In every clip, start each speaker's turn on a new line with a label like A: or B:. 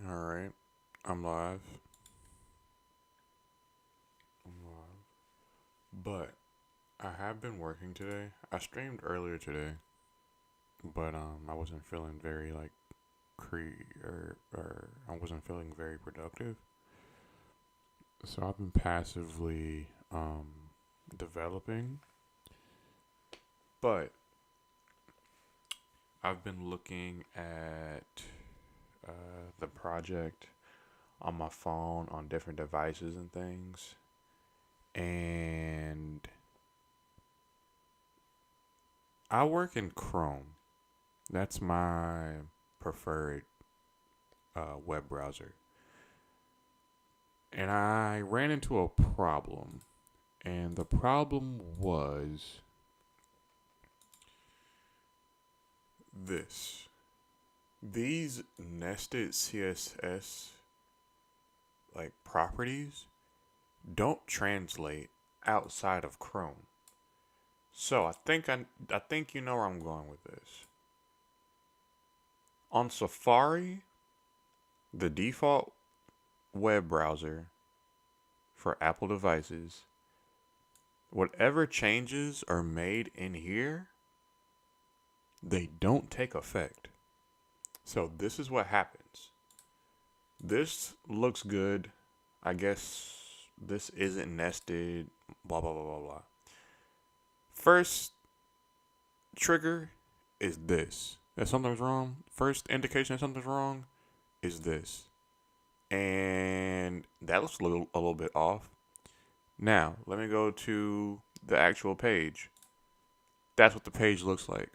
A: All right, I'm live. I'm live. But I have been working today. I streamed earlier today, but I wasn't feeling very like or I wasn't feeling very productive. So I've been passively developing, but I've been looking at the project on my phone on different devices and things, and I work in Chrome. That's my preferred web browser. And I ran into a problem. And the problem was this. These nested CSS like properties don't translate outside of Chrome. So I think you know where I'm going with this. On Safari, the default web browser for Apple devices, whatever changes are made in here, they don't take effect. So this is what happens. This looks good. I guess this isn't nested, blah, blah, blah, blah, blah. First trigger is this. That something's wrong. First indication that something's wrong is this. And that looks a little bit off. Now, let me go to the actual page. That's what the page looks like.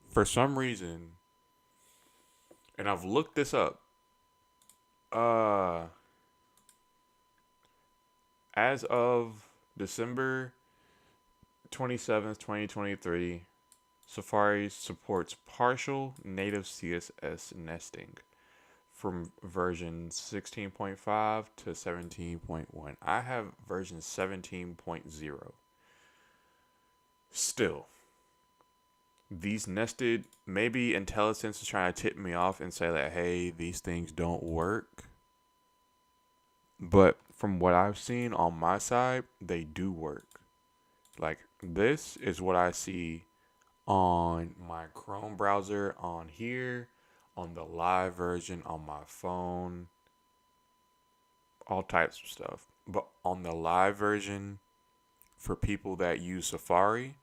A: For some reason, and I've looked this up, uh, as of December 27th, 2023, Safari supports partial native CSS nesting from version 16.5 to 17.1. I have version 17.0. Still, these nested, maybe IntelliSense is trying to tip me off and say that, hey, these things don't work. But from what I've seen on my side, they do work. Like, this is what I see on my Chrome browser on here, on the live version on my phone, all types of stuff. But on the live version for people that use Safari,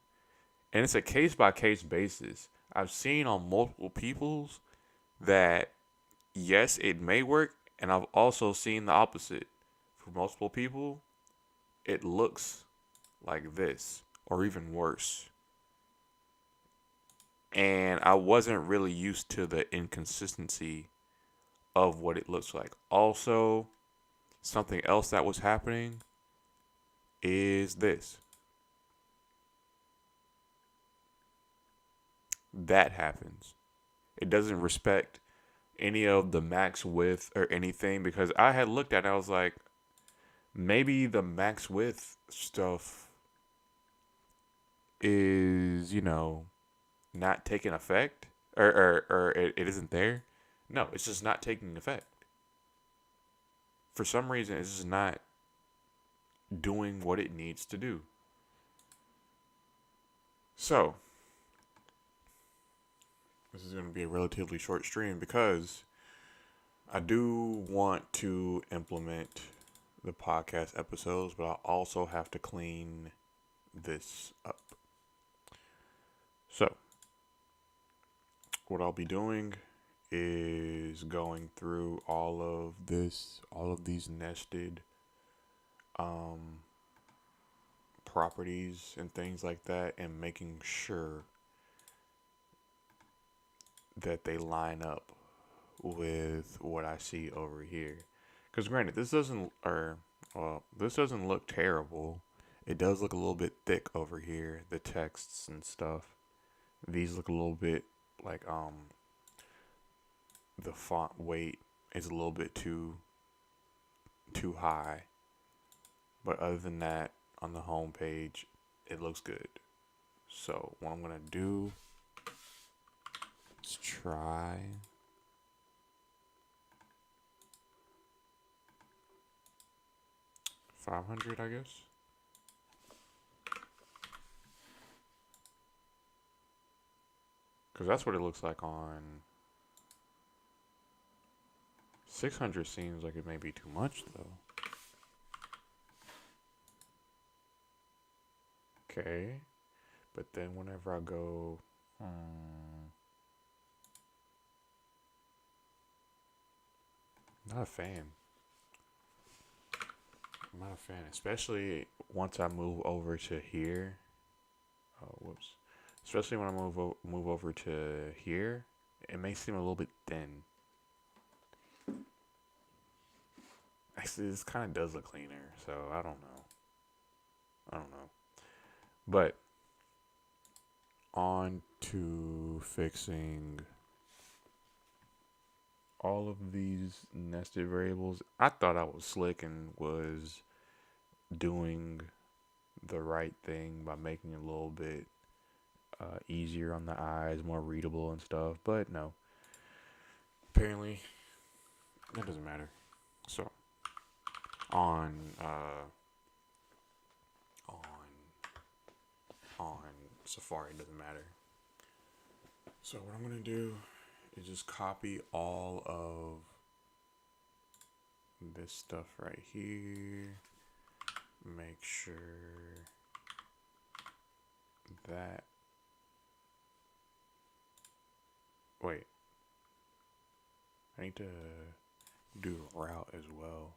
A: and it's a case by case basis. I've seen on multiple people's that yes, it may work, and I've also seen the opposite. For multiple people, it looks like this or even worse. And I wasn't really used to the inconsistency of what it looks like. Also, something else that was happening is this. That happens. It doesn't respect any of the max width or anything because I had looked at it, I was like, maybe the max width stuff is, not taking effect or it isn't there. No, it's just not taking effect. For some reason, it's just not doing what it needs to do. So, this is going to be a relatively short stream because I do want to implement the podcast episodes, but I also have to clean this up. So, what I'll be doing is going through all of these nested um, properties and things like that, and making sure that they line up with what I see over here. Because granted, this doesn't look terrible. It does look a little bit thick over here, the texts and stuff. These look a little bit like the font weight is a little bit too high. But other than that, on the home page, it looks good. So what I'm gonna do is try 500, I guess. Because that's what it looks like on 600. Seems like it may be too much, though. Okay. But then whenever I go... not a fan. I'm not a fan. Especially once I move over to here. Oh, whoops. Especially when I move over to here. It may seem a little bit thin. Actually, this kind of does look cleaner, so I don't know. But on to fixing all of these nested variables. I thought I was slick and was doing the right thing by making it a little bit easier on the eyes, more readable and stuff. But no, apparently that doesn't matter. So on on Safari, it doesn't matter. So what I'm gonna do is just copy all of this stuff right here. Make sure that. Wait. I need to do route as well.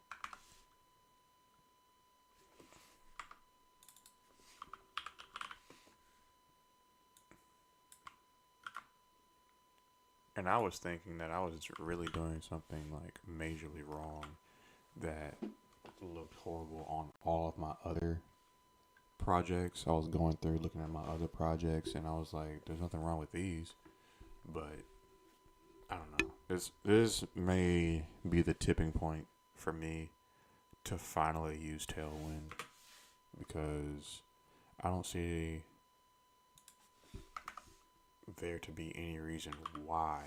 A: And I was thinking that I was really doing something like majorly wrong that looked horrible on all of my other projects. I was going through looking at my other projects and I was like, there's nothing wrong with these. But I don't know. This may be the tipping point for me to finally use Tailwind, because I don't see there to be any reason why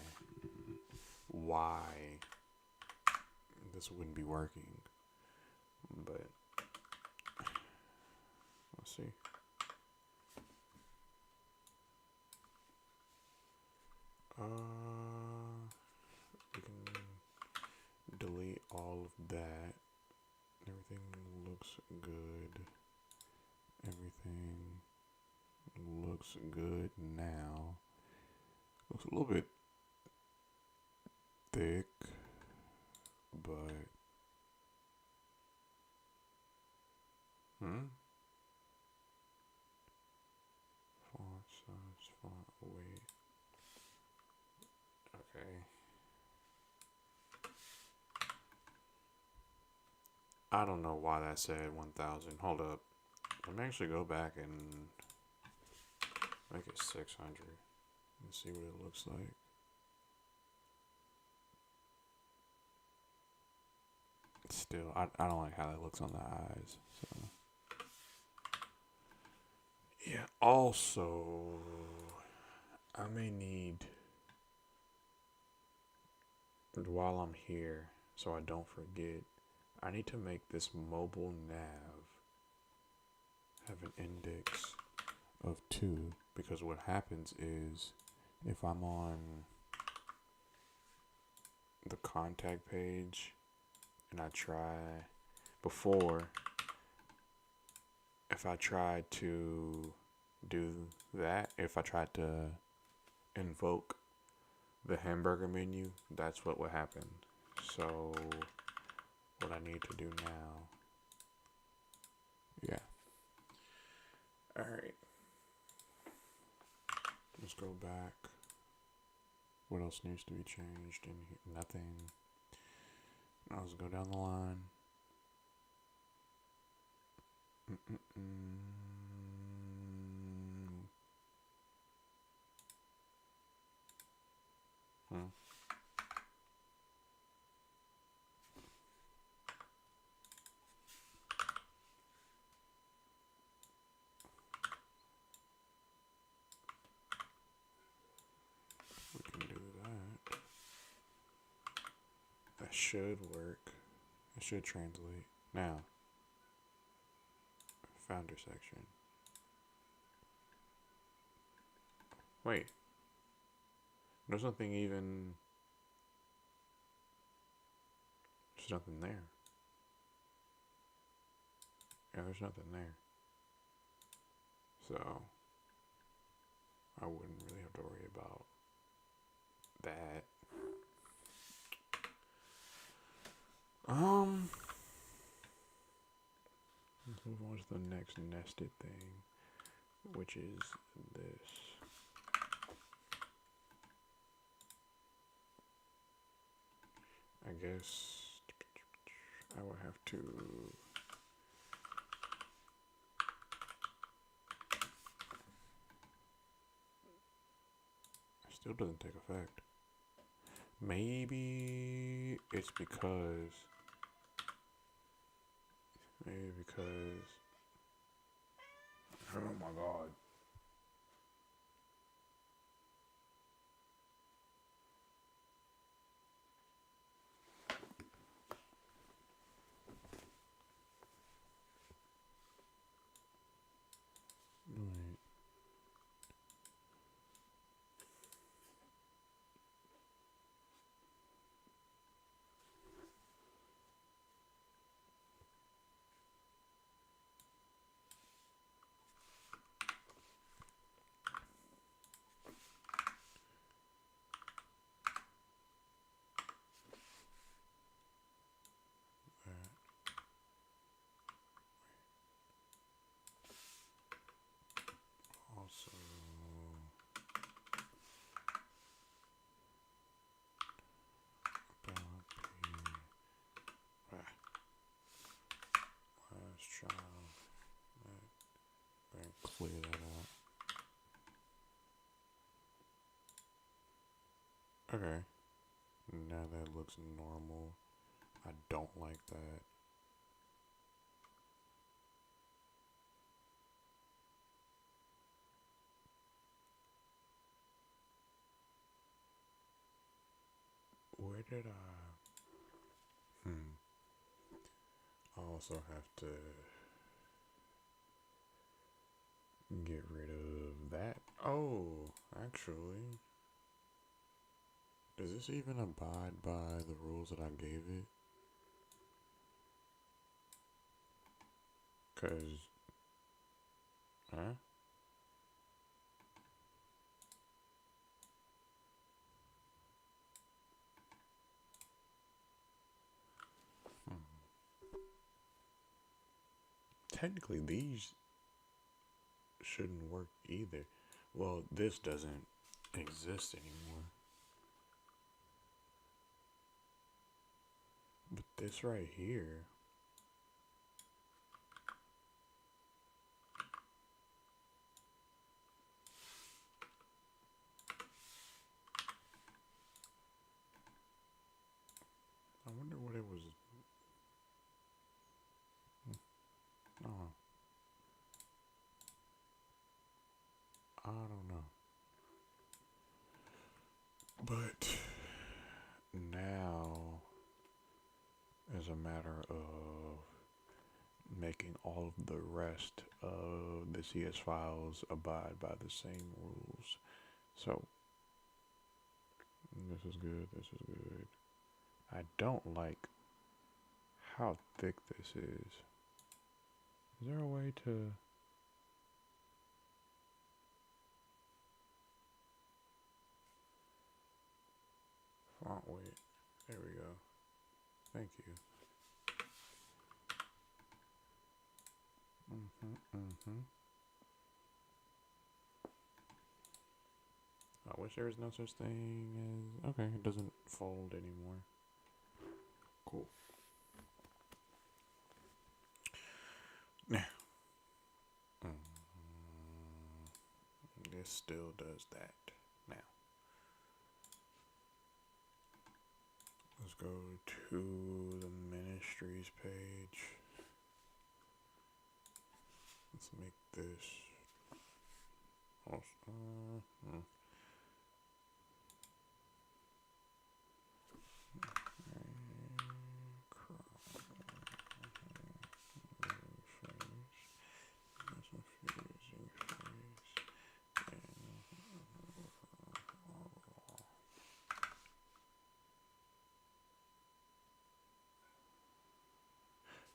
A: this wouldn't be working. But let's see. We can delete all of that. Everything looks good. Everything looks good now. Looks a little bit thick, but font size, font weight. Okay. I don't know why that said 1,000. Hold up. Let me actually go back and make it 600 and see what it looks like. Still, I don't like how that looks on the eyes. So yeah. Also, I may need, while I'm here, so I don't forget, I need to make this mobile nav have an index of 2, because what happens is if I'm on the contact page and I try before, if I tried to do that, if I tried to invoke the hamburger menu, that's what would happen. So what I need to do now, yeah. All right. Let's go back. What else needs to be changed in here? Nothing. Now let's go down the line. We can do that. That should work. It should translate. Now, Founder section. Wait. There's nothing even. There's nothing there. Yeah, there's nothing there. So, I wouldn't really have to worry about that. Let's move on to the next nested thing, which is this. I guess I will have to. It still doesn't take effect. Maybe it's because. Oh my god. Right. Also, last child. Clear that out. Okay. Now that looks normal. I don't like that. Where did I? I also have to get rid of that. Oh, actually. Does this even abide by the rules that I gave it? Cause, huh? Technically, these shouldn't work either. Well, this doesn't exist anymore. But this right here. I wonder what it was. Oh, I don't know. But now, as a matter of making all of the rest of the CS files abide by the same rules. So, this is good, this is good. I don't like how thick this is. Is there a way to... font weight? There we go. Thank you. I wish there was no such thing as... Okay, it doesn't fold anymore. Cool. Now, this still does that. Now, let's go to the Ministries page. Let's make this...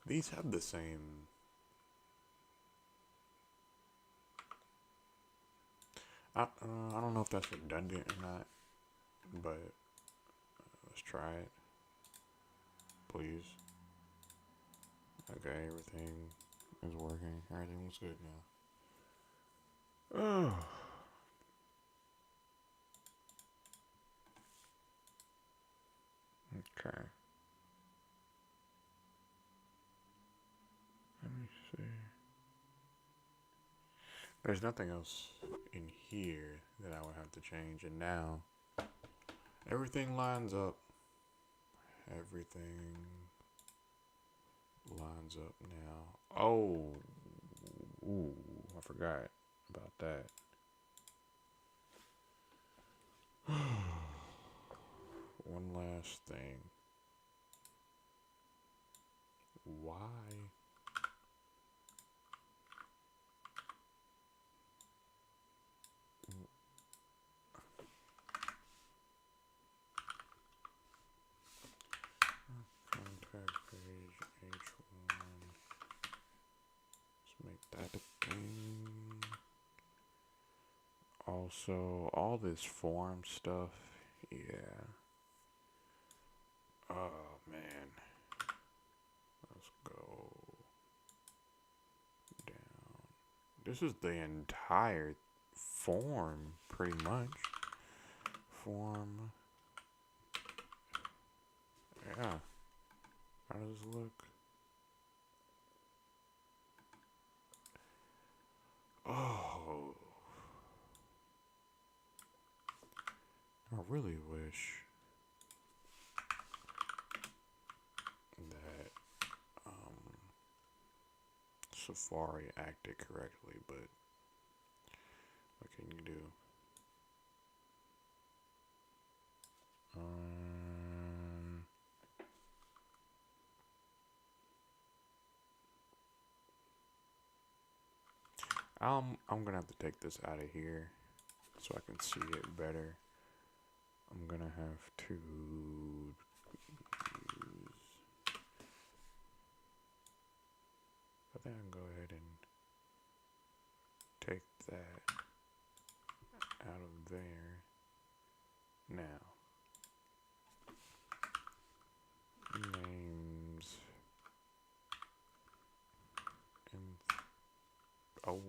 A: These have the same. I don't know if that's redundant or not, but let's try it, please. Okay, everything is working. Everything looks good now. Oh. Okay. Let me see. There's nothing else in here that I would have to change, and now everything lines up. Everything lines up now. Oh, ooh, I forgot about that. One last thing. Why? Contact page H1. Let's make that a thing. Also, all this form stuff. Yeah. Oh, man. Let's go down. This is the entire form, pretty much. Form. Yeah. How does this look? Oh. I really wish that Safari acted correctly, but what can you do? I'm gonna have to take this out of here so I can see it better. I'm gonna have to use. I think I can go ahead and take that out of there. Now, names and oh,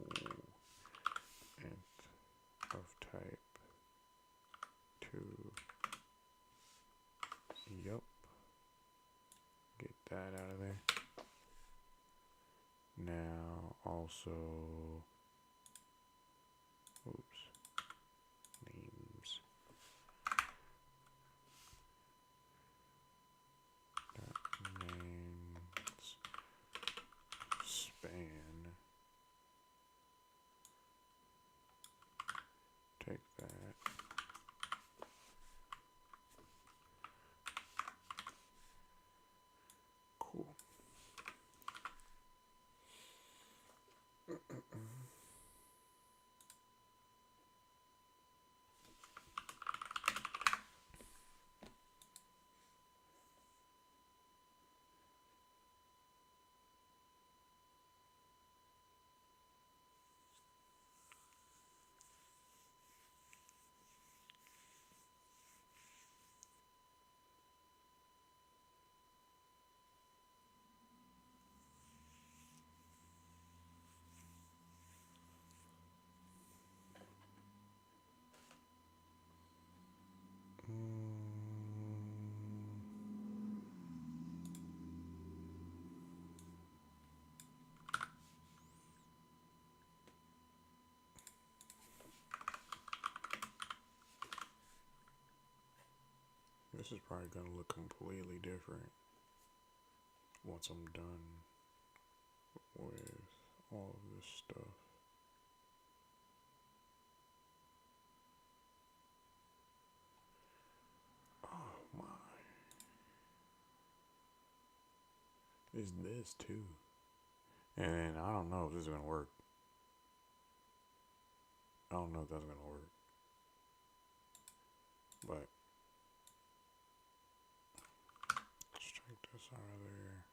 A: and of type 2. Yup. Get that out of there. Now, also, oops, names. Names span. Take that. Cool. This is probably gonna look completely different once I'm done with all of this stuff. Oh my. Is this too? And I don't know if this is gonna work. I don't know if that's gonna work. But let's take this out of there.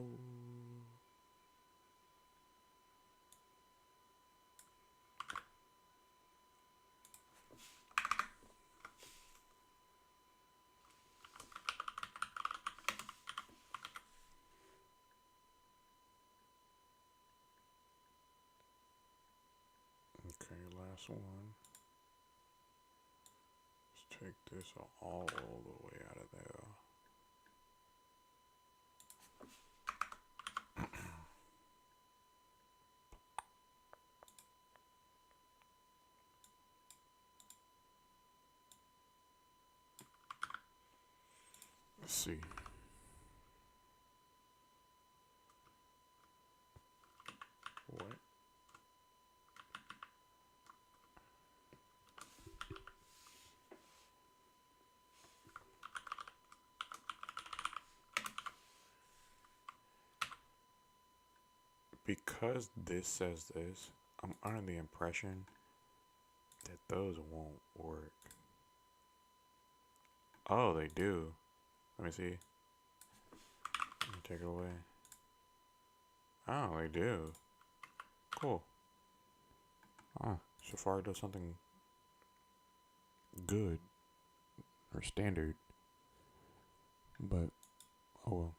A: Oh. Okay, last one. Let's take this all the way out of there. Let's see. What? Because this says this, I'm under the impression that those won't work. Oh, they do. Let me see. Let me take it away. Oh, they do. Cool. Ah, Safari does something good or standard, but oh well.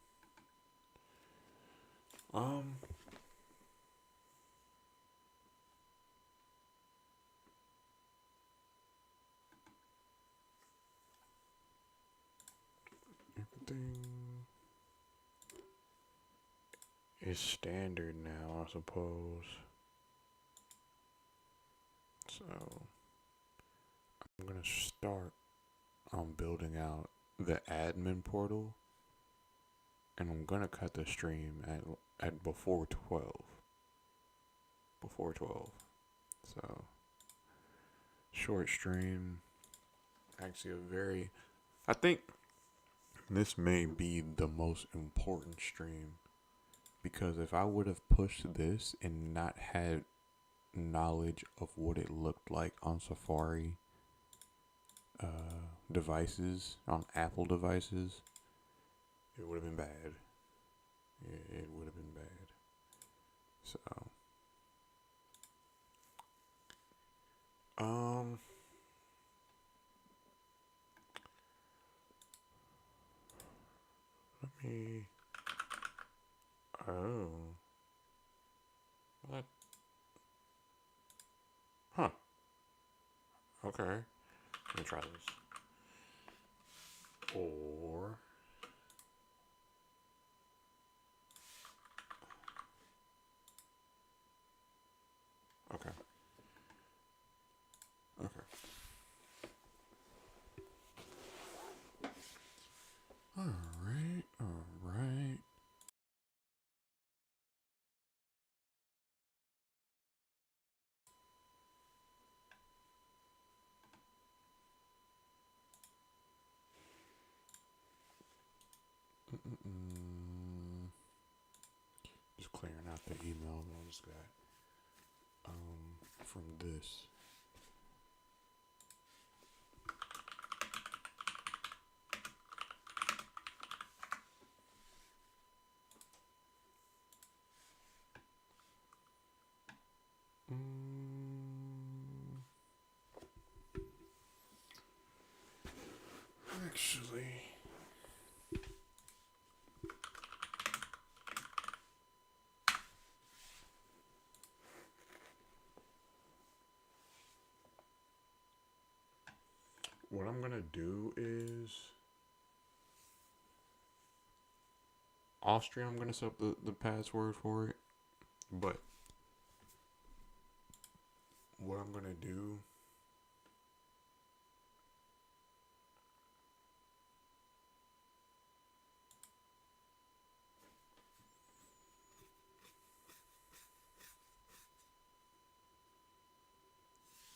A: Um, everything is standard now, I suppose. So I'm gonna start on building out the admin portal, and I'm gonna cut the stream at before 12. Before 12. So short stream. Actually, I think this may be the most important stream because if I would have pushed this and not had knowledge of what it looked like on Safari devices, on Apple devices, it would have been bad. It would have been bad. So, um, let me. Oh, what? Huh. Okay. Let me try this. Or okay. Okay. All right. All right. Just clearing out the email that I just got from this. Actually, what I'm gonna do is off stream. I'm gonna set up the password for it, but what I'm gonna do.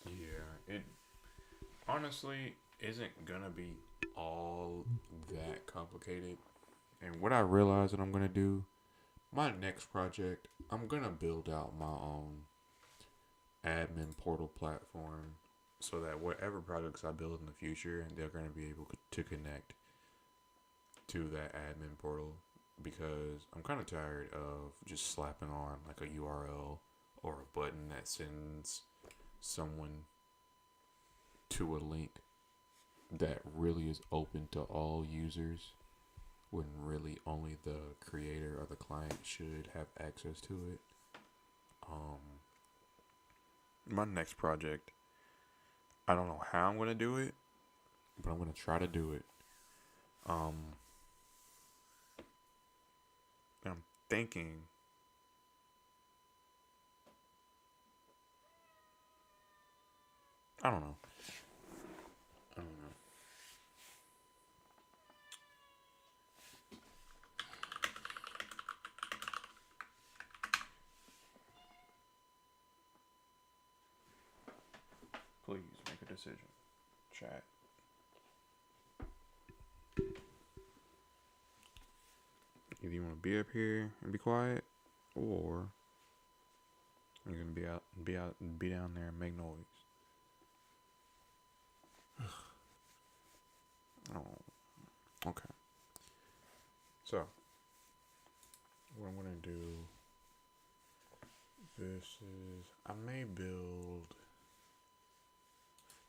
A: Yeah, it honestly isn't gonna be all that complicated. And what I realize that I'm gonna do, my next project, I'm gonna build out my own admin portal platform so that whatever projects I build in the future, they're gonna be able to connect to that admin portal. because I'm kind of tired of just slapping on like a URL or a button that sends someone to a link that really is open to all users when really only the creator or the client should have access to it. My next project, I don't know how I'm going to do it, but I'm going to try to do it. I'm thinking I don't know. I don't know. Please make a decision. Chat. Either you want to be up here and be quiet, or you're gonna be down there and make noise. Oh, okay. So, what I'm gonna do. I may build.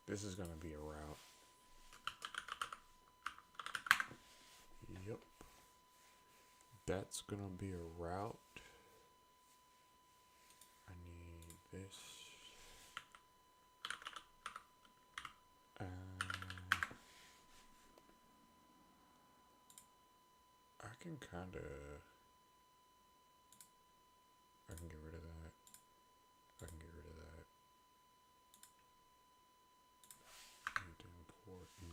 A: This is gonna be a route. Yep. That's gonna be a route. I need this. I can get rid of that. I can get rid of that. I need to import in.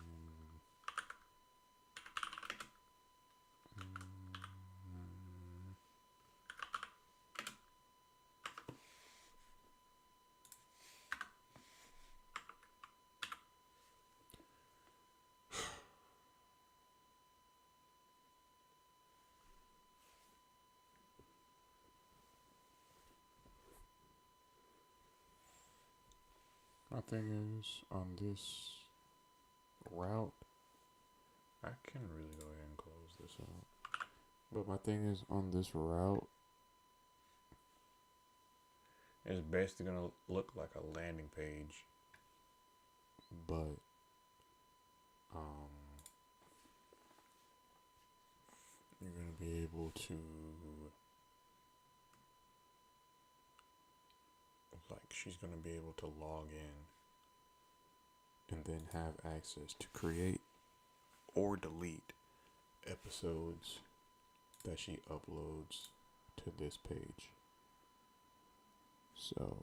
A: My thing is, on this route, I can really go ahead and close this out. But my thing is, on this route, it's basically going to look like a landing page. But, you're going to be able to, she's going to be able to log in and then have access to create or delete episodes that she uploads to this page. So,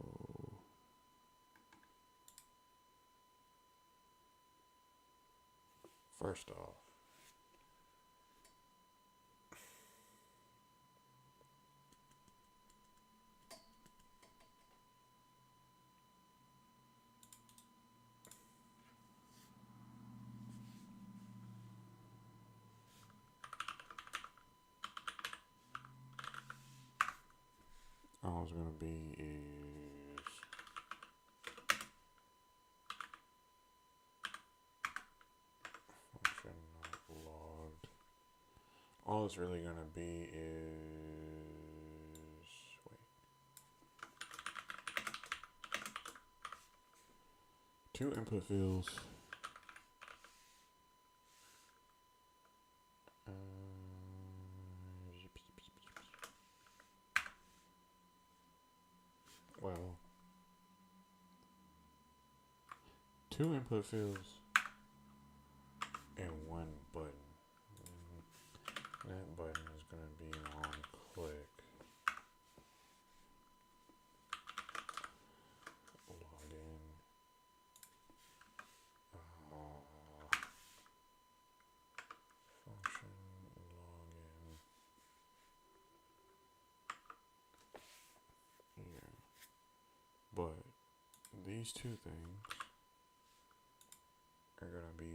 A: first off, all it's going to be is function not logged. All it's really going to be is, wait, 2 input fields. Well, 2 input fields and 1 button. That button is going to be on click. Log in. Function login. Yeah. But these 2 things are going to be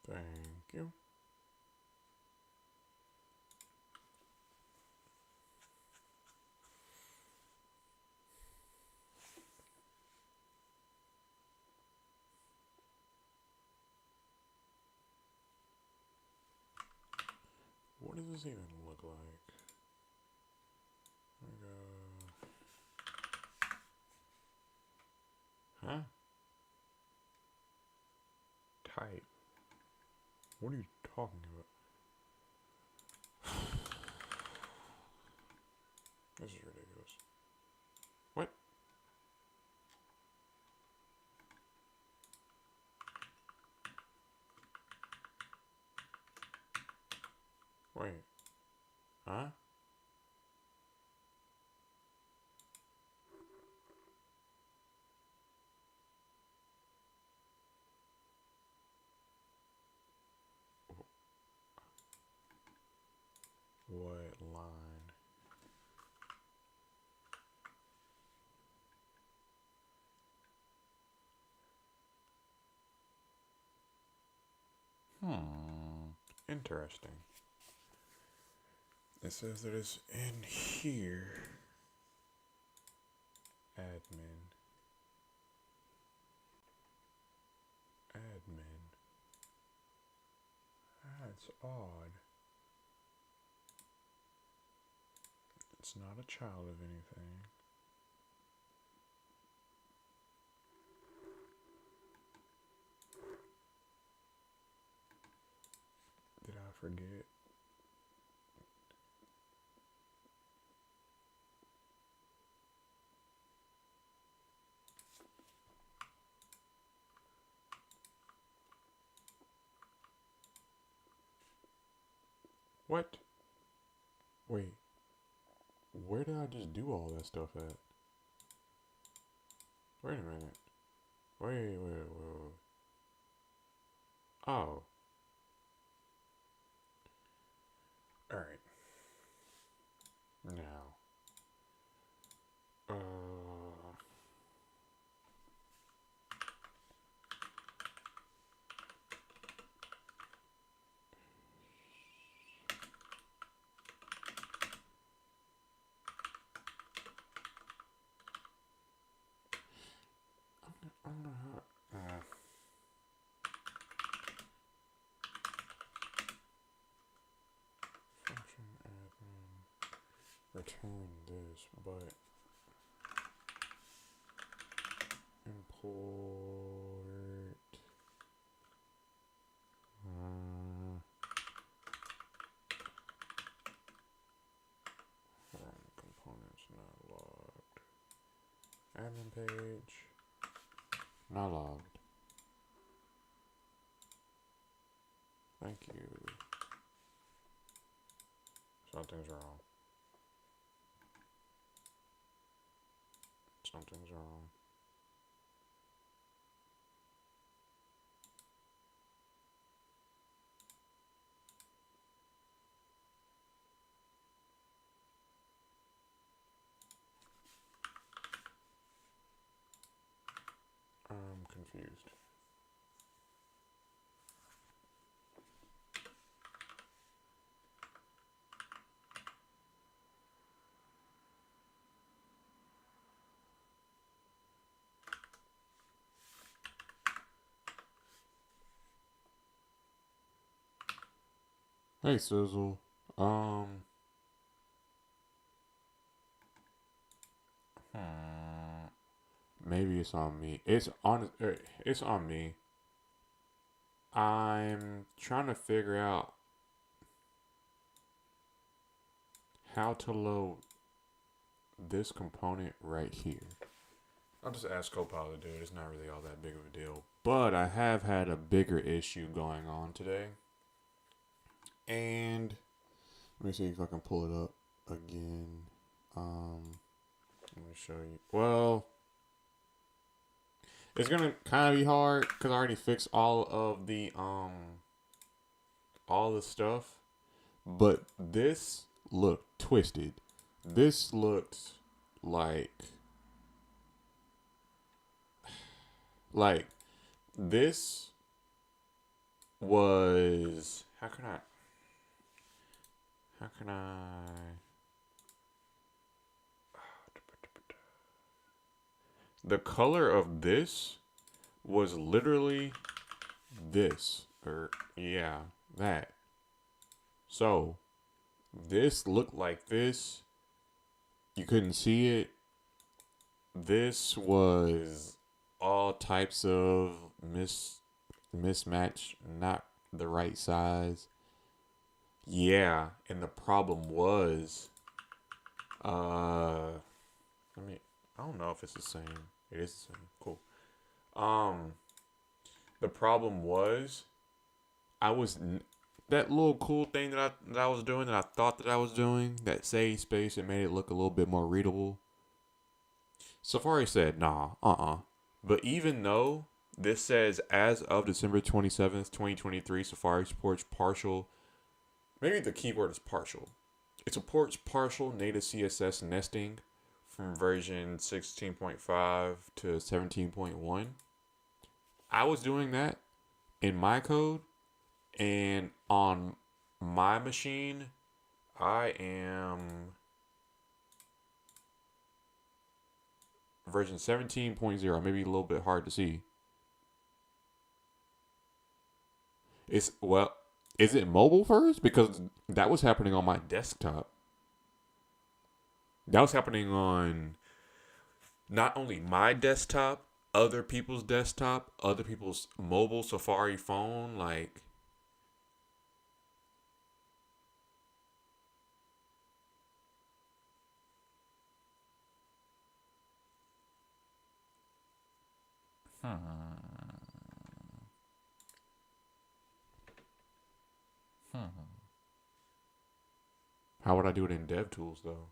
A: Thank you. What does this even look like? Huh? Type. What are you talking about? This is ridiculous. What? Wait. Huh? What line? Interesting. It says that it's in here. Admin. That's odd. It's not a child of anything. Did I forget? What? Wait. Where did I just do all that stuff at? Wait a minute. Wait. Oh. Alright. Now. I don't know how. Function admin. Return this, but import. Components not logged. Admin page. Not logged. Thank you. Something's wrong. Something's wrong. I'm confused. Hey, Sizzle. Maybe it's on me. It's on me. I'm trying to figure out how to load this component right here. I'll just ask Copilot to do it. It's not really all that big of a deal. But I have had a bigger issue going on today. And let me see if I can pull it up again. Let me show you. Well, it's gonna kind of be hard because I already fixed all the stuff. But this looked twisted. This looked like this was how can I the color of this was literally this or yeah, that. So, this looked like this. You couldn't see it. This was all types of mismatch, not the right size. Yeah, and the problem was, uh, I mean, I don't know if it's the same. It is the same. Cool. Um, the problem was, I was that little cool thing that I was doing that I thought that I was doing that saved space and made it look a little bit more readable. Safari said, nah, But even though this says as of December 27th, 2023, Safari supports partial, maybe the keyword is partial. It supports partial native CSS nesting from version 16.5 to 17.1. I was doing that in my code, and on my machine, I am version 17.0, maybe a little bit hard to see. It's well, is it mobile first? Because that was happening on my desktop. That was happening on not only my desktop, other people's desktop, other people's mobile Safari phone. Like, how would I do it in DevTools though?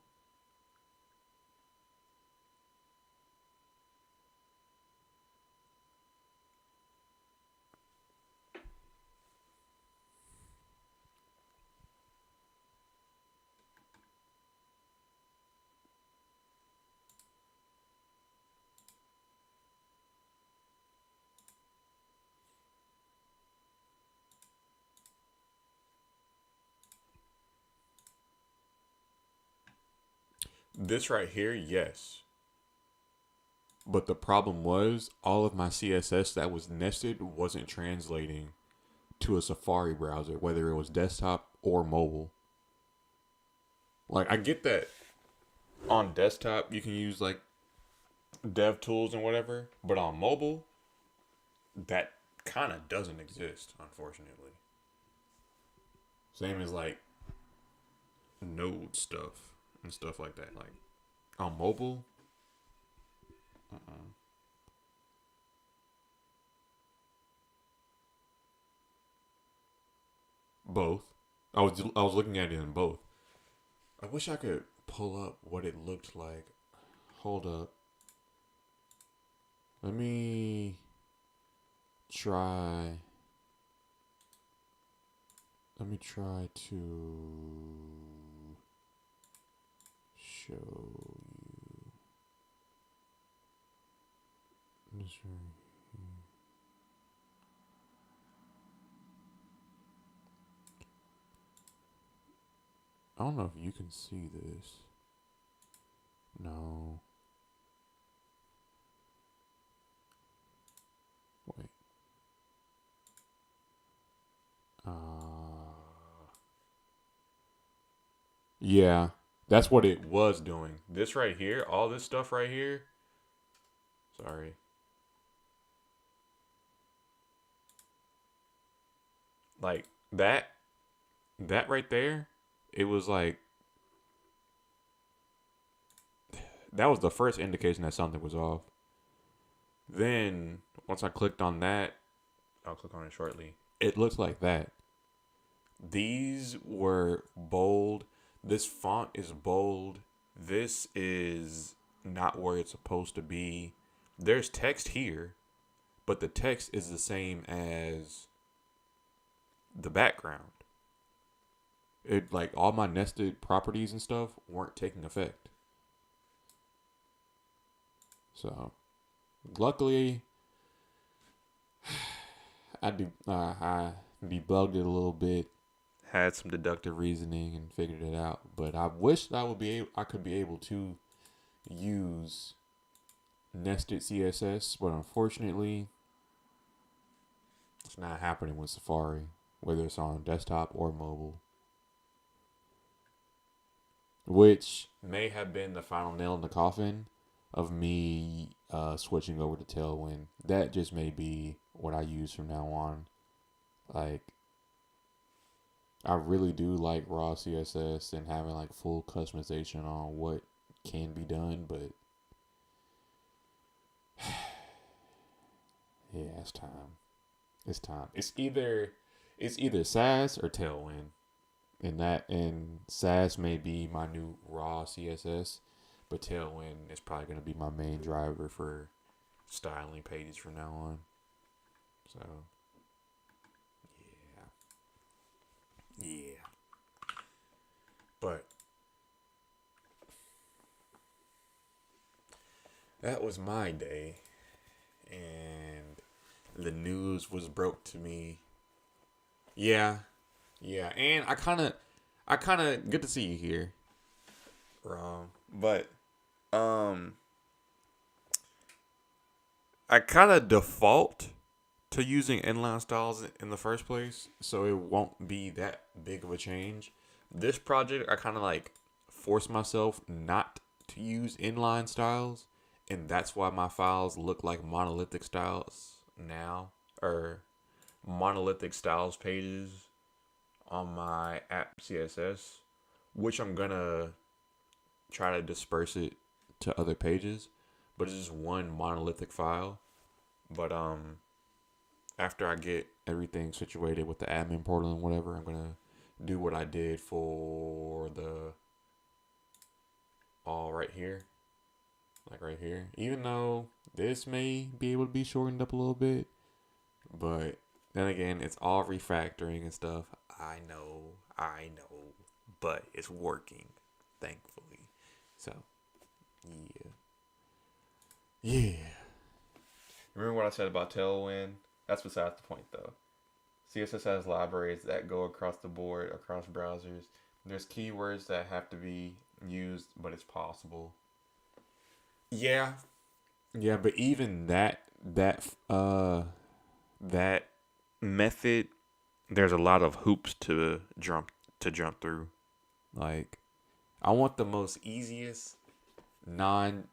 A: This right here, yes. But the problem was all of my CSS that was nested wasn't translating to a Safari browser, whether it was desktop or mobile. Like, I get that on desktop you can use like dev tools and whatever, but on mobile, that kind of doesn't exist, unfortunately. Same as like node stuff and stuff like that. Like on mobile, uh-uh. Both. I was looking at it in both. I wish I could pull up what it looked like. Hold up. Let me try. Let me try to show you. I don't know if you can see this. No. Wait. Yeah, that's what it was doing. This right here, all this stuff right here. Sorry. Like that right there, it was like that was the first indication that something was off. Then once I clicked on that, I'll click on it shortly. It looks like that. These were bold. This font is bold. This is not where it's supposed to be. There's text here, but the text is the same as the background. It like all my nested properties and stuff weren't taking effect. So, luckily, I
B: debugged it a little bit, had some deductive reasoning, and figured it out. But I wish that I could be able to use nested CSS, but unfortunately, it's not happening with Safari, whether it's on desktop or mobile. Which may have been the final nail in the coffin of me switching over to Tailwind. That just may be what I use from now on. Like, I really do like raw CSS and having like full customization on what can be done, but yeah, it's time. It's time. It's either SAS or Tailwind. And SAS may be my new raw CSS, but Tailwind is probably going to be my main driver for styling pages from now on. So, yeah. Yeah. But that was my day. And the news was broke to me. Yeah. Yeah. And I kind of good to see you here. But, um, I kind of default to using inline styles in the first place, so it won't be that big of a change. This project, I kind of like force myself not to use inline styles, and that's why my files look like monolithic styles now, or monolithic styles pages on my app CSS, which I'm gonna try to disperse it to other pages, but it's just one monolithic file. But after I get everything situated with the admin portal and whatever, I'm gonna do what I did for the all right here, like right here. Even though this may be able to be shortened up a little bit, but then again, it's all refactoring and stuff. I know, but it's working, thankfully. So, yeah, yeah. Remember what I said about Tailwind? That's besides the point, though. CSS has libraries that go across the board, across browsers. There's keywords that have to be used, but it's possible. Yeah, yeah, but even that method, there's a lot of hoops to jump through. Like, I want the most easiest non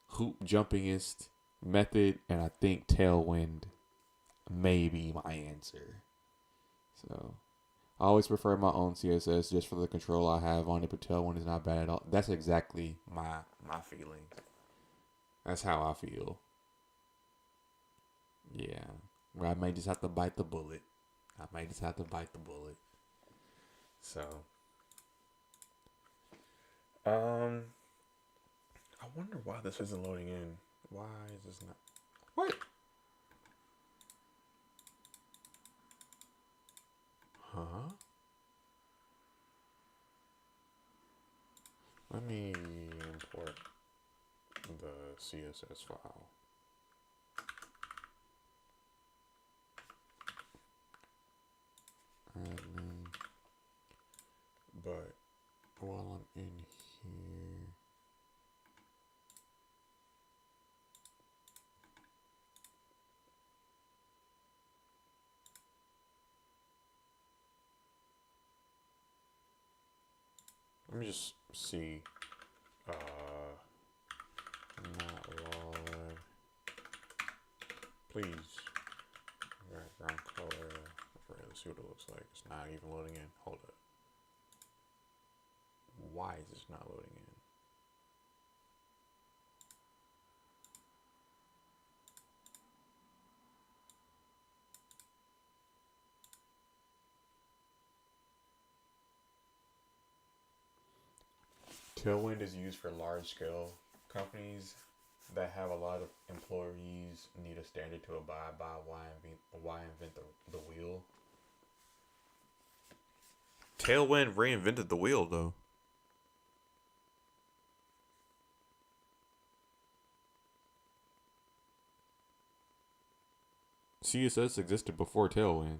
B: hoop jumpingest method, and I think Tailwind may be my answer. So I always prefer my own CSS just for the control I have on it, but Tailwind is not bad at all. That's exactly my feeling. That's how I feel. Yeah. Where I may just have to bite the bullet. I might just have to bite the bullet. So, um, I wonder why this isn't loading in. Why is this not? What? Huh? Let me import the CSS file. Admin. But while I'm in here, let me just see. Not live. Please. Background color. Right, let's see what it looks like. It's not even loading in. Hold up. Why is this not loading in? Tailwind is used for large scale companies that have a lot of employees need a standard to abide by. Why invent the wheel? Tailwind reinvented the wheel, though. CSS existed before Tailwind.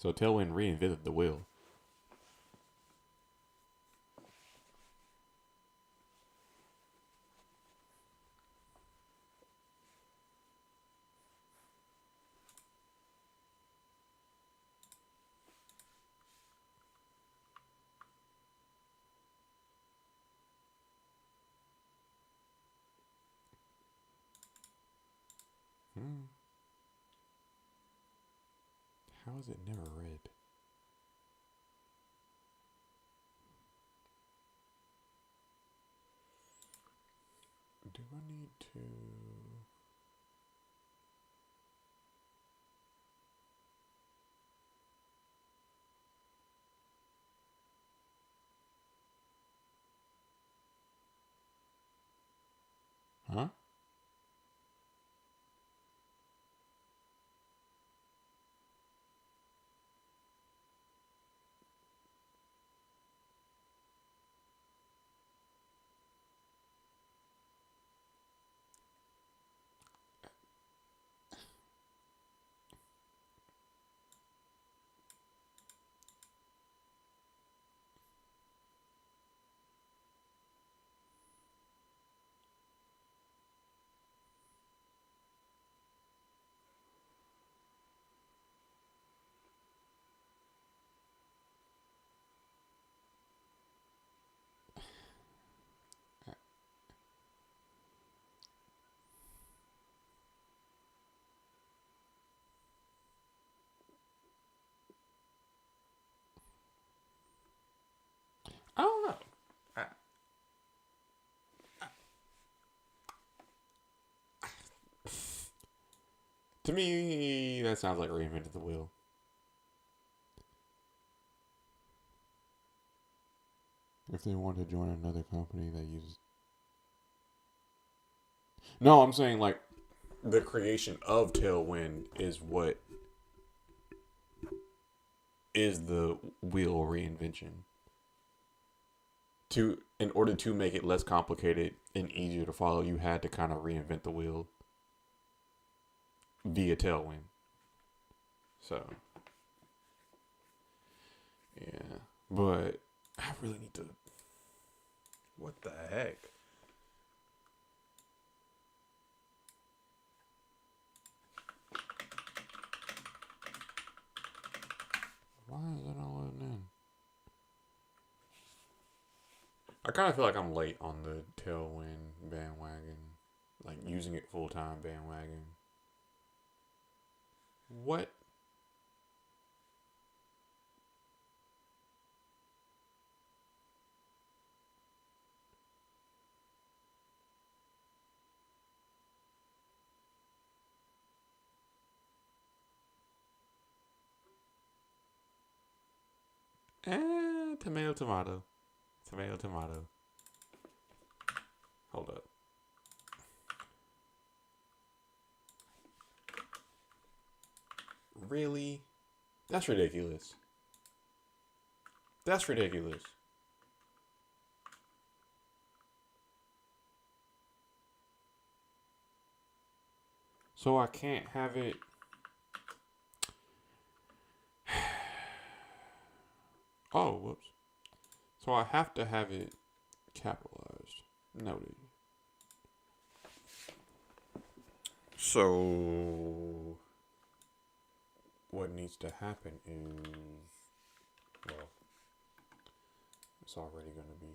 B: So tailwind reinvented the wheel. How is it never red? Do I need to? Huh? I don't know. I, to me, that sounds like reinvented the wheel. If they want to join another company that uses. No, I'm saying like the creation of Tailwind is what is the wheel reinvention. To in order to make it less complicated and easier to follow, you had to kind of reinvent the wheel via Tailwind. So yeah, but I really need to. What the heck? Why is it not loading in? I kind of feel like I'm late on the Tailwind bandwagon, like using it full time bandwagon. What? Tomato, tomato, tomato, tomato. Hold up. Really? That's ridiculous. That's ridiculous. So I can't have it. Oh, whoops. So I have to have it capitalized. Noted. So what needs to happen is, well, it's already going to be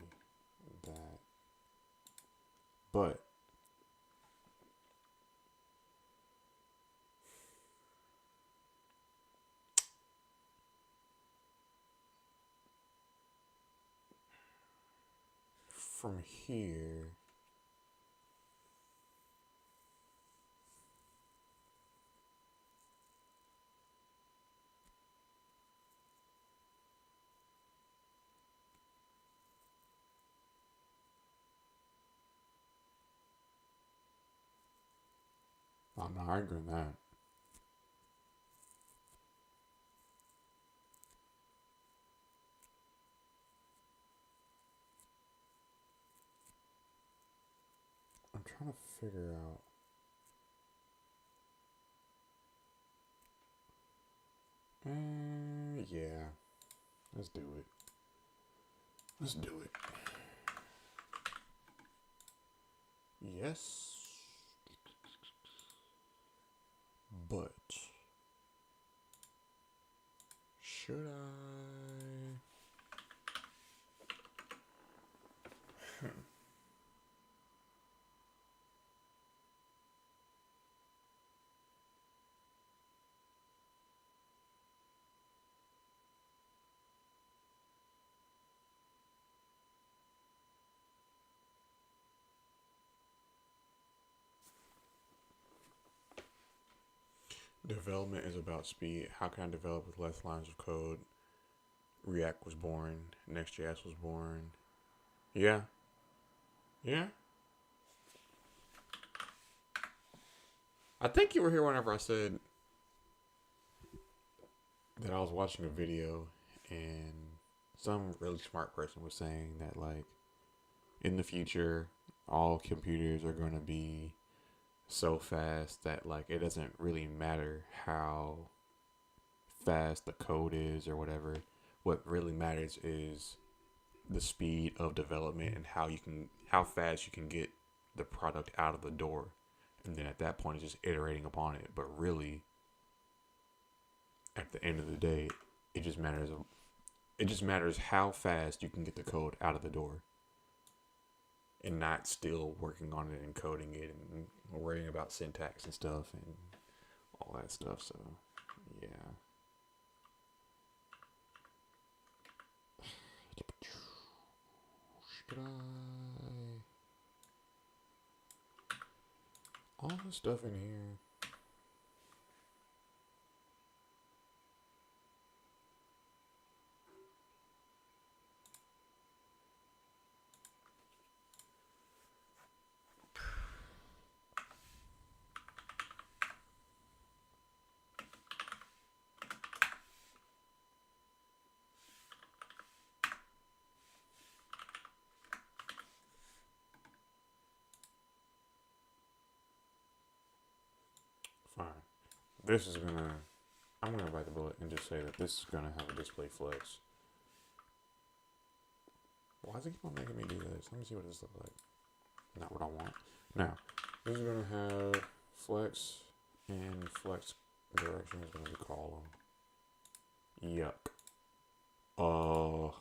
B: that. But from here, I'm not arguing that. I'm trying to figure out. Yeah, let's do it. Let's do it. Yes, but should I? Development is about speed. How can I develop with less lines of code? React was born. Next.js was born. Yeah. Yeah. I think you were here whenever I said that I was watching a video and some really smart person was saying that, like, in the future, all computers are going to be so fast that, like, it doesn't really matter how fast the code is or whatever. What really matters is the speed of development and how fast you can get the product out of the door. And then at that point, it's just iterating upon it. But really, at the end of the day, it just matters. It just matters how fast you can get the code out of the door, and not still working on it and coding it and worrying about syntax and stuff and all that stuff. So, yeah. Should I? All the stuff in here. Fine. This is gonna. I'm gonna bite the bullet and just say that this is gonna have a display flex. Why does it keep on making me do this? Let me see what this looks like. Not what I want. Now, this is gonna have flex, and flex direction is gonna be column. Yuck. Oh.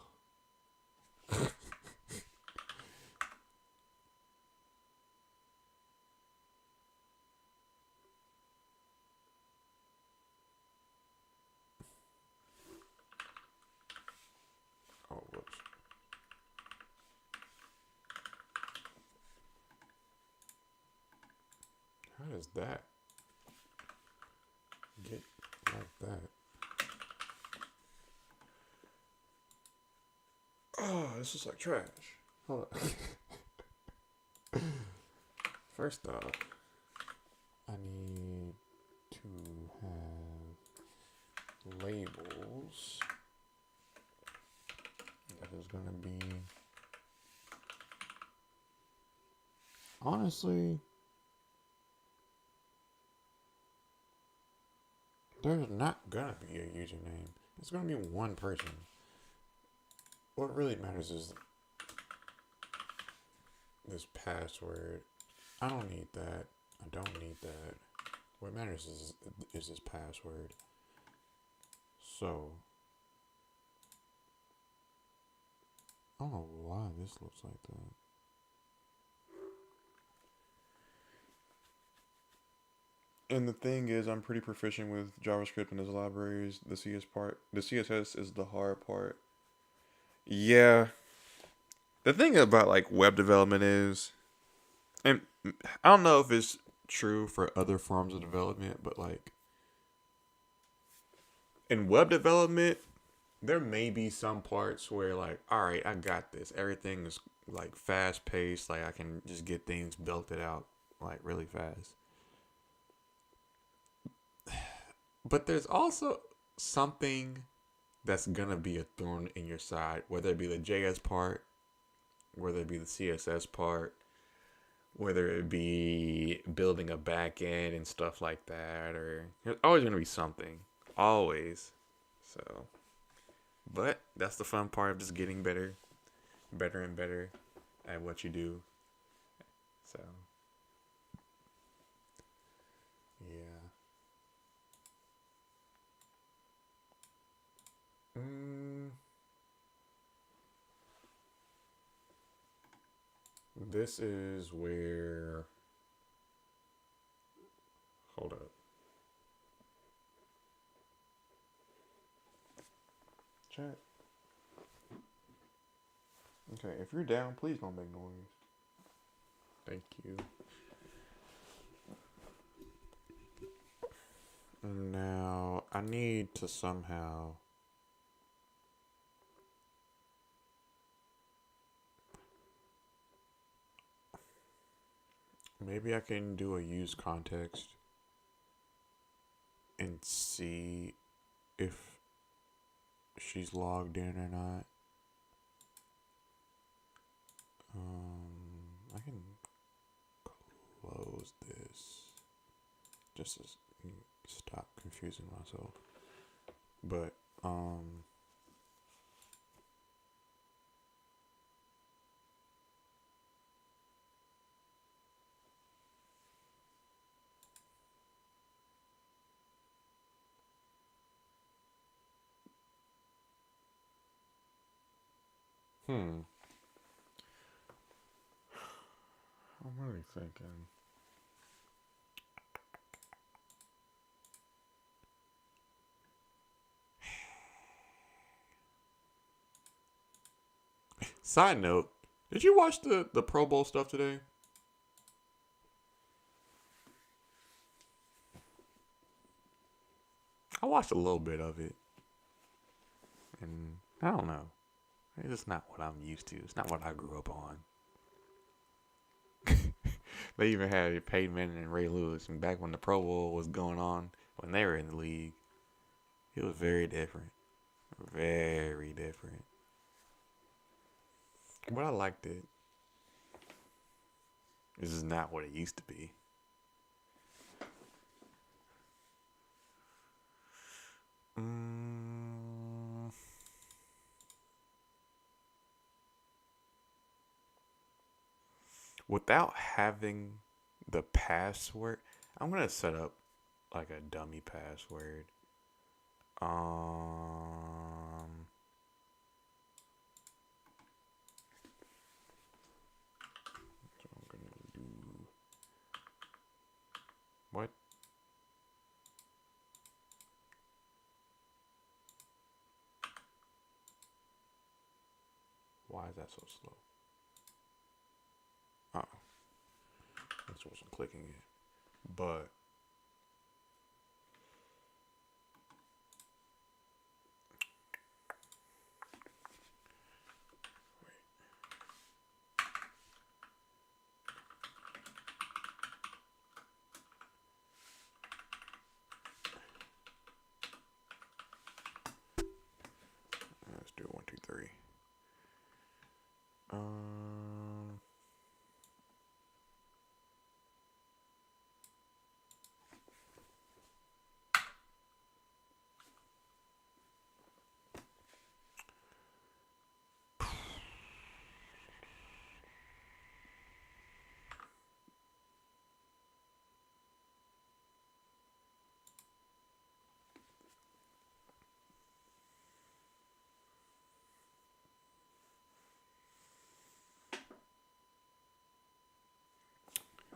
B: Oh, whoops. How does that get like that? Oh, this is like trash. Hold on. First off, I need to have labels. That is gonna be, honestly, there's not gonna be a username. It's gonna be one person. What really matters is this password. I don't need that. I don't need that. What matters is this password. So, I don't know why this looks like that. And the thing is, I'm pretty proficient with JavaScript and its libraries. The CSS is the hard part. Yeah. The thing about like web development is, and I don't know if it's true for other forms of development, but like in web development, there may be some parts where like, all right, I got this. Everything is like fast paced. Like I can just get things built it out like really fast. But there's also something that's gonna be a thorn in your side, whether it be the JS part, whether it be the CSS part, whether it be building a back end and stuff like that, or there's always gonna be something. Always. So
A: But that's the fun part of just getting better, better and better at what you do. So, yeah. Mm, this is where. Hold up. Chat. Okay, if you're down, please don't make noise. Thank you. Now, I need to somehow. Maybe I can do a use context and see if she's logged in or not. I can close this just to stop confusing myself. But I'm really thinking. Side note, did you watch the Pro Bowl stuff today? I watched a little bit of it, and I don't know. It's just not what I'm used to. It's not what I grew up on. They even had Peyton Manning and Ray Lewis, and back when the Pro Bowl was going on, when they were in the league, it was very different. Very different. But I liked it. This is not what it used to be. Mm, without having the password, I'm gonna set up like a dummy password. So I'm gonna do what? Why is that so slow? Oh, this wasn't clicking it. But let's do 1, 2, 3. Um,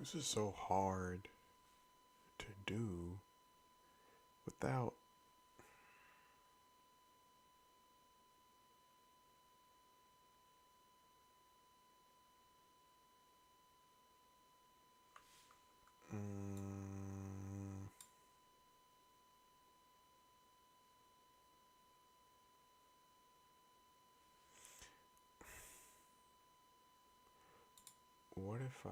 A: this is so hard to do without. Mm, what if I?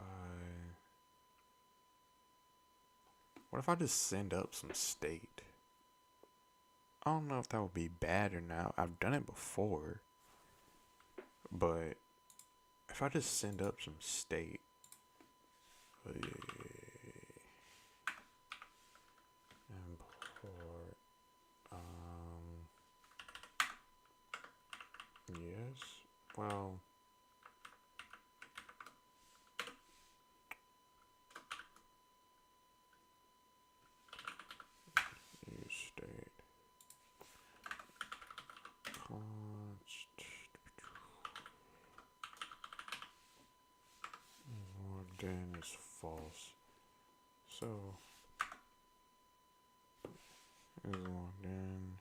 A: What if I just send up some state? I don't know if that would be bad or not. I've done it before, but if I just send up some state, import, Well, use state const logged in is false. So is logged in.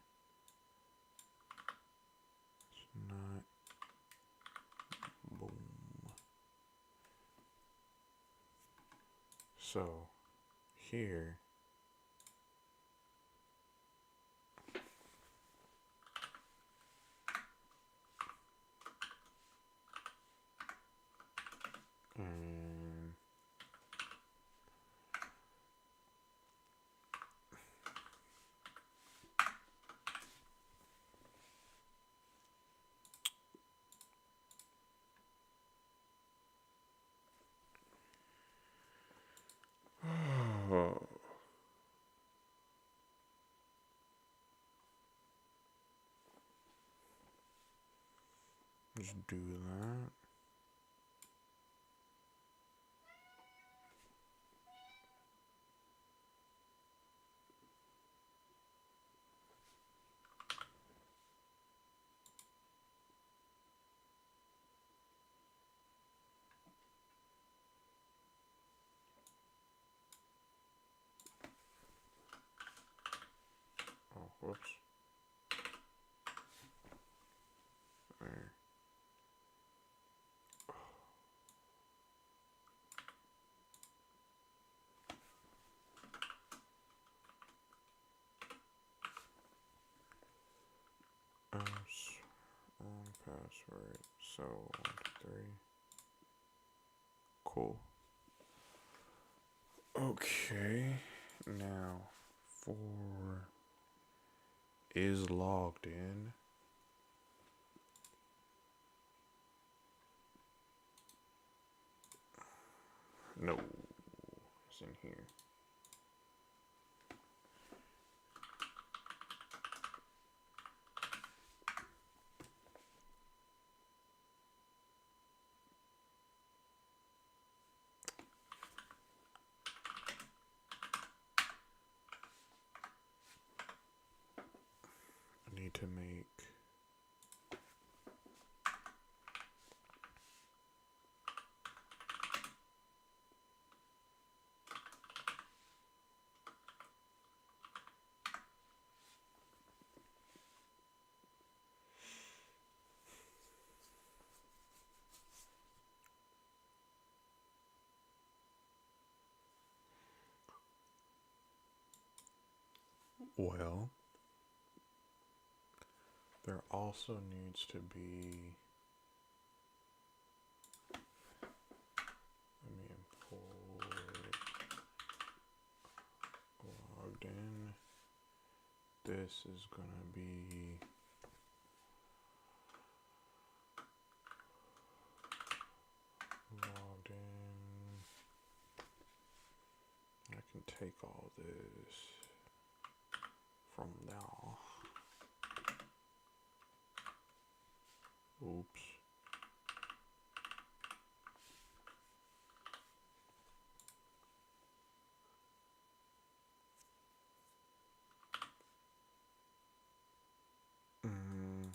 A: It's not. Boom. So here and just do that. Oh, whoops. There. Oops. Wrong password. So 1, 2, 3. Cool. Okay. Now for is logged in. No, it's in here. I need to make well. There also needs to be. Let me import logged in. This is gonna be logged in. I can take all this from now. Oops. Mm.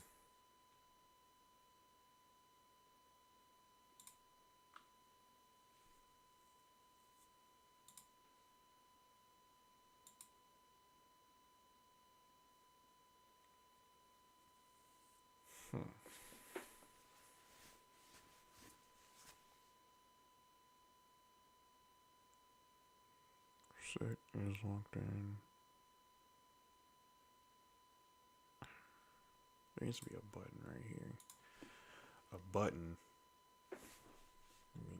A: Set is logged in. There needs to be a button right here. A button. Let me,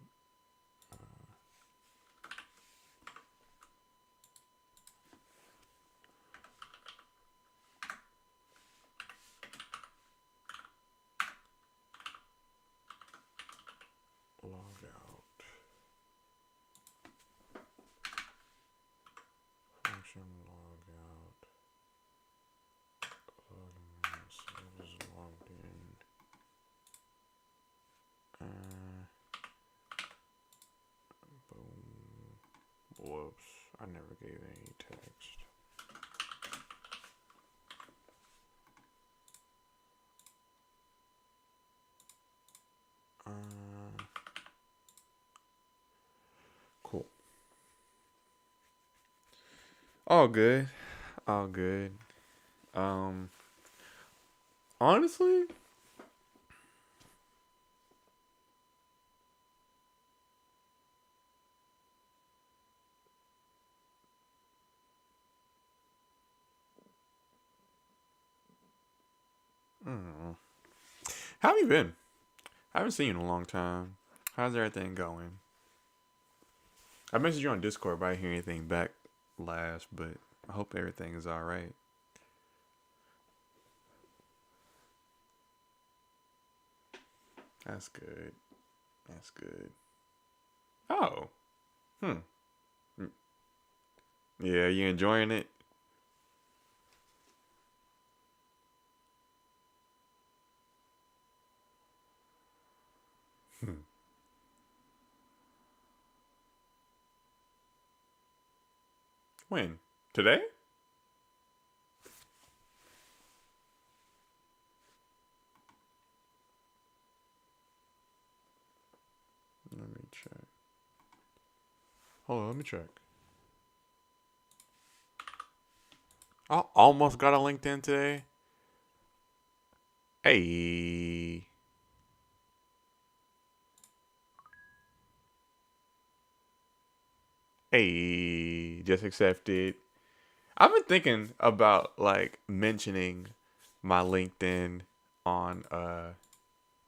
A: log out. Function log out. Log in. So it is logged in. I never gave any text. Cool. All good. All good. Um, honestly, mm, how have you been? I haven't seen you in a long time. How's everything going? I messaged you on Discord, but I didn't hear anything back last, but I hope everything is all right. That's good. That's good. Oh. Hmm. Mm. Yeah, you enjoying it? Hmm. When? Today? Let me check. Hold on, let me check. I almost got a LinkedIn today. Hey. Hey. Just accepted. I've been thinking about like mentioning my LinkedIn on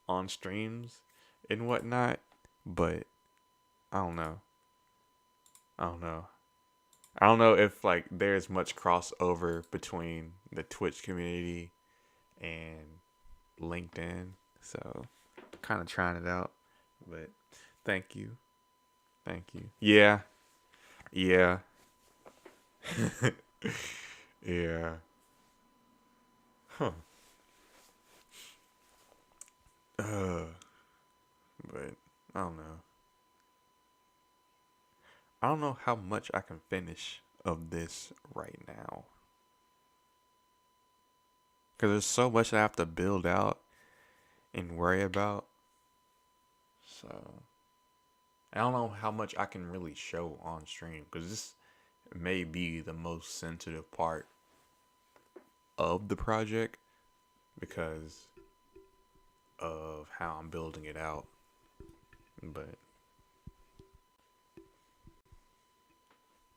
A: on streams and whatnot, but I don't know. I don't know. I don't know if like there's much crossover between the Twitch community and LinkedIn, so kind of trying it out. But thank you, thank you. Yeah, yeah, yeah. Huh. Uh, but I don't know. I don't know how much I can finish of this right now because there's so much I have to build out and worry about. So I don't know how much I can really show on stream because this may be the most sensitive part of the project because of how I'm building it out. But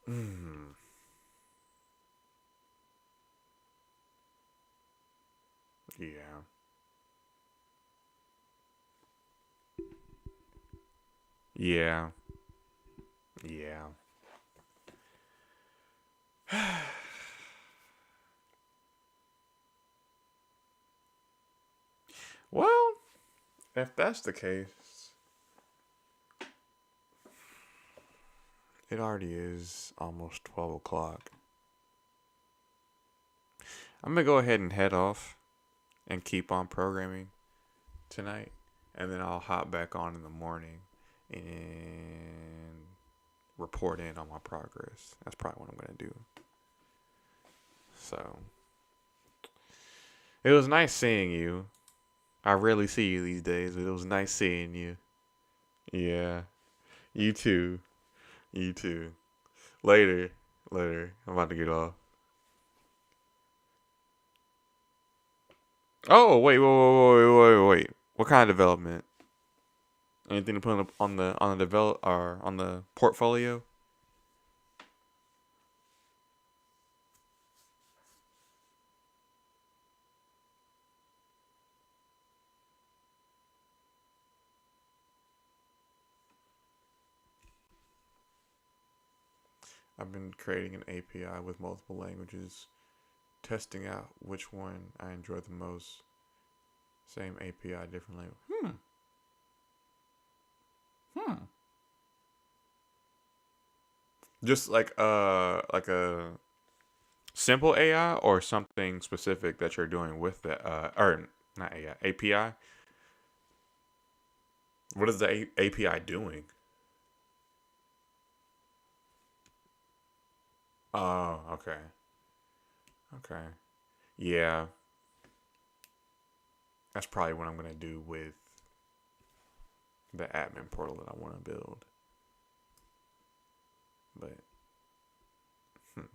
A: mm, yeah, yeah, yeah. Well, if that's the case, it already is almost 12 o'clock. I'm gonna go ahead and head off and keep on programming tonight, and then I'll hop back on in the morning and report in on my progress. That's probably what I'm gonna do. So it was nice seeing you. I rarely see you these days, but it was nice seeing you. Yeah, you too. You too. Later, later. I'm about to get off. Oh wait, wait. What kind of development? Anything to put on the develop or on the portfolio? I've been creating an API with multiple languages, testing out which one I enjoy the most. Same API, different language. Hmm. Just like a simple AI or something specific that you're doing with the or not AI API. What is the API doing? Oh, okay. Okay. Yeah, that's probably what I'm gonna do with the admin portal that I want to build. But hmm.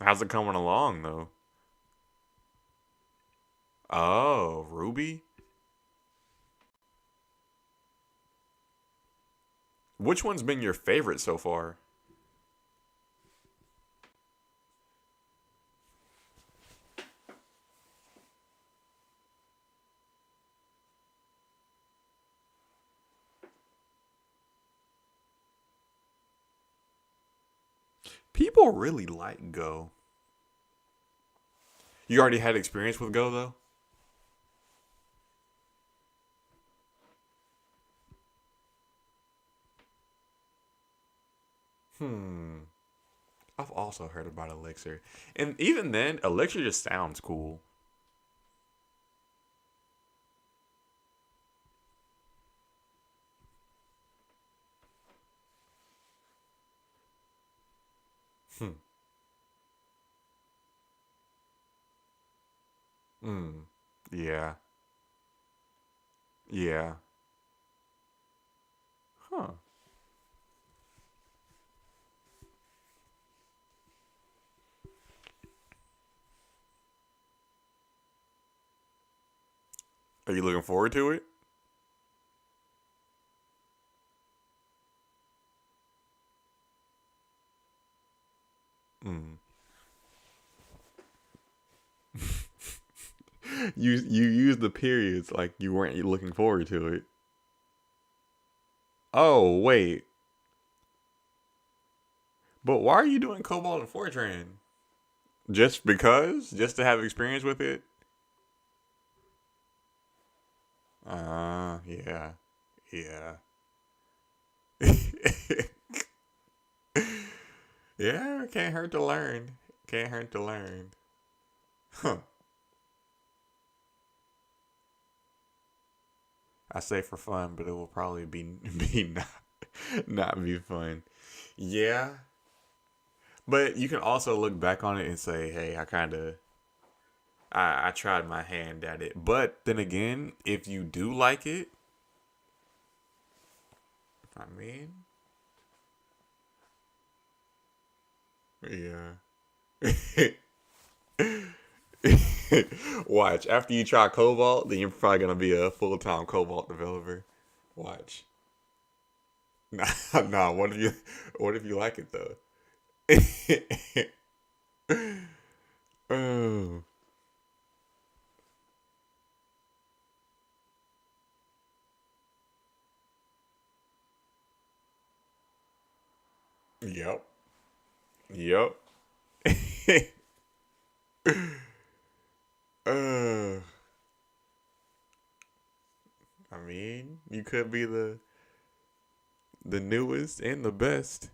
A: How's it coming along though? Oh, Ruby. Which one's been your favorite so far? People really like Go. You already had experience with Go though? Hmm. I've also heard about Elixir. And even then, Elixir just sounds cool. Hmm. Hmm. Yeah. Yeah. Huh. Are you looking forward to it? Hmm. You use the periods like you weren't looking forward to it. Oh wait, but why are you doing Cobalt and Fortran? Just because? Just to have experience with it? Yeah, yeah, yeah. Can't hurt to learn. Can't hurt to learn. Huh. I say for fun, but it will probably be be not be fun. Yeah, but you can also look back on it and say, hey, I tried my hand at it. But then again, if you do like it, I mean, yeah. Watch. After you try Cobalt, then you're probably gonna be a full time Cobalt developer. Watch. Nah, nah. What if you like it though? Oh, yep, yep. uh, I mean, you could be the newest and the best.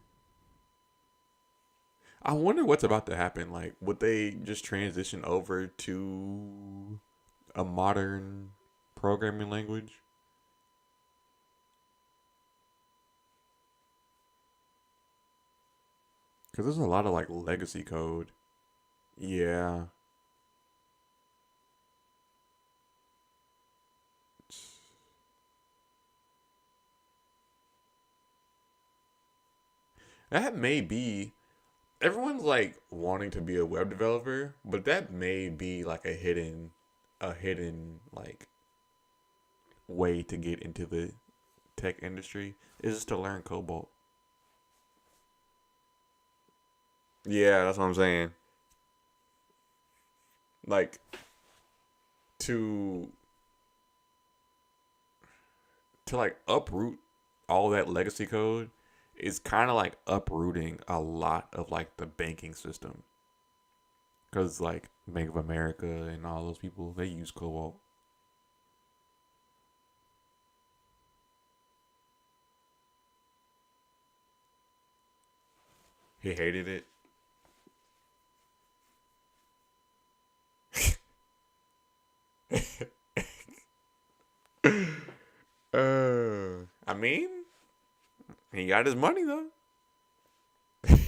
A: I wonder what's about to happen. Like, would they just transition over to a modern programming language? Because there's a lot of like legacy code. Yeah. That may be everyone's like wanting to be a web developer, but that may be like a hidden like way to get into the tech industry is just to learn Cobalt. Yeah, that's what I'm saying. Like to to like uproot all that legacy code is kind of like uprooting a lot of like the banking system because like Bank of America and all those people they use Cobalt. He hated it. got his money though.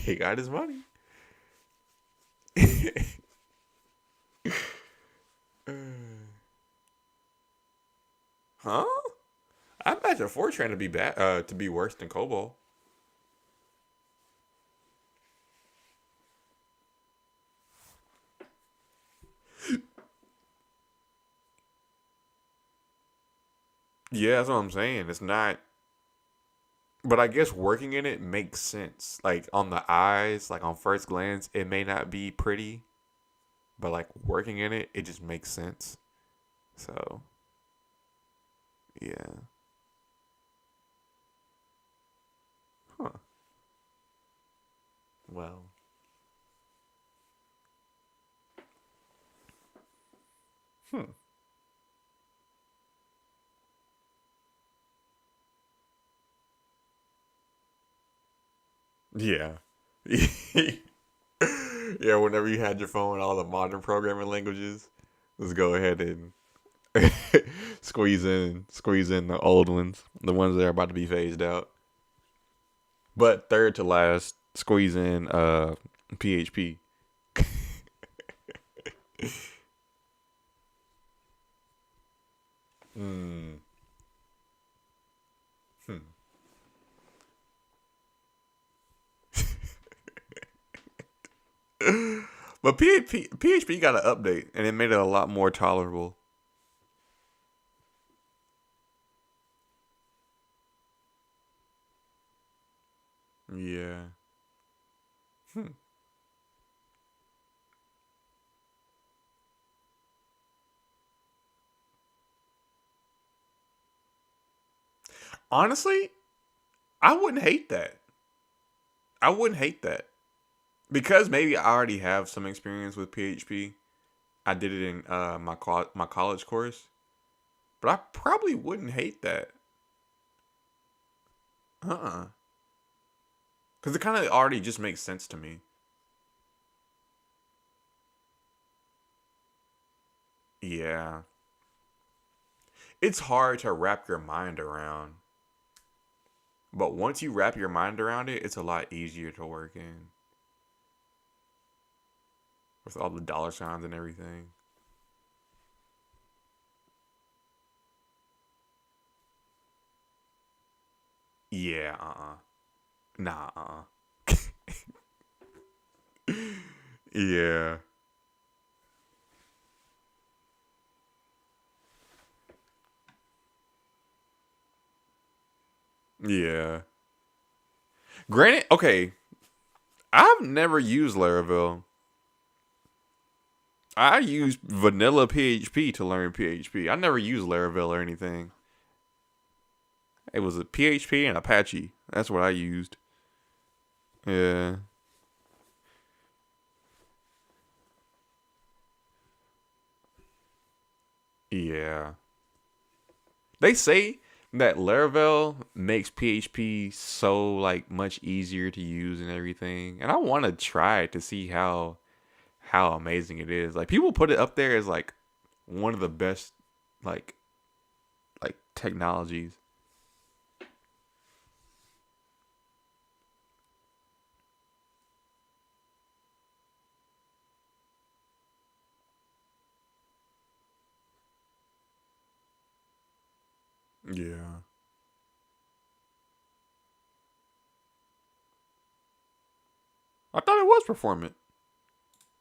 A: He got his money. Huh? I imagine Fortran to be bad, to be worse than COBOL. Yeah, that's what I'm saying. It's not, but I guess working in it makes sense. Like on the eyes, like on first glance, it may not be pretty, but like working in it, it just makes sense. So yeah, huh? Well, hmm. Yeah. Yeah, whenever you had your phone with all the modern programming languages, let's go ahead and squeeze in the old ones, the ones that are about to be phased out. But third to last, squeeze in PHP. Hmm. Hmm. But PHP got an update and it made it a lot more tolerable. Yeah. Hmm. Honestly, I wouldn't hate that. I wouldn't hate that. Because maybe I already have some experience with PHP. I did it in my college course, but I probably wouldn't hate that. Because it kind of already just makes sense to me. Yeah, it's hard to wrap your mind around, but once you wrap your mind around it, it's a lot easier to work in with all the dollar signs and everything. Yeah, nah, Yeah, yeah. Granted, okay, I've never used Laravel. I used vanilla PHP to learn PHP. I never used Laravel or anything. It was a PHP and Apache. That's what I used. Yeah. Yeah. They say that Laravel makes PHP so like much easier to use and everything. And I want to try it to see how amazing it is. Like people put it up there as like one of the best like technologies. Yeah. I thought it was performant.